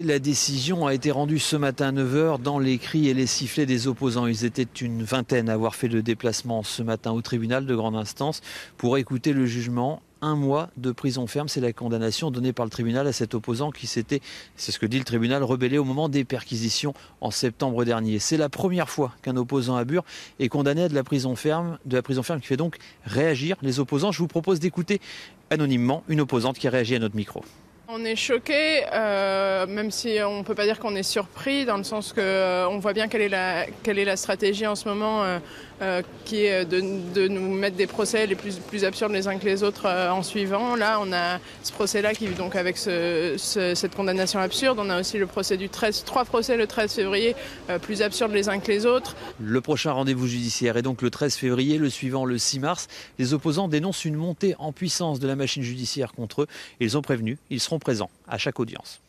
La décision a été rendue ce matin à 9 h dans les cris et les sifflets des opposants. Ils étaient une vingtaine à avoir fait le déplacement ce matin au tribunal de grande instance pour écouter le jugement. 1 mois de prison ferme, c'est la condamnation donnée par le tribunal à cet opposant qui s'était, c'est ce que dit le tribunal, rebellé au moment des perquisitions en septembre dernier. C'est la première fois qu'un opposant à Bure est condamné à de la prison ferme qui fait donc réagir les opposants. Je vous propose d'écouter anonymement une opposante qui a réagi à notre micro. On est choqués, même si on ne peut pas dire qu'on est surpris, dans le sens qu'on voit bien quelle est la stratégie en ce moment, qui est de nous mettre des procès les plus absurdes les uns que les autres en suivant. Là, on a ce procès-là qui, donc, avec cette condamnation absurde, on a aussi le procès du 13, 3 procès le 13 février, plus absurdes les uns que les autres. Le prochain rendez-vous judiciaire est donc le 13 février, le suivant le 6 mars. Les opposants dénoncent une montée en puissance de la machine judiciaire contre eux. Ils ont prévenu, ils seront présents à chaque audience.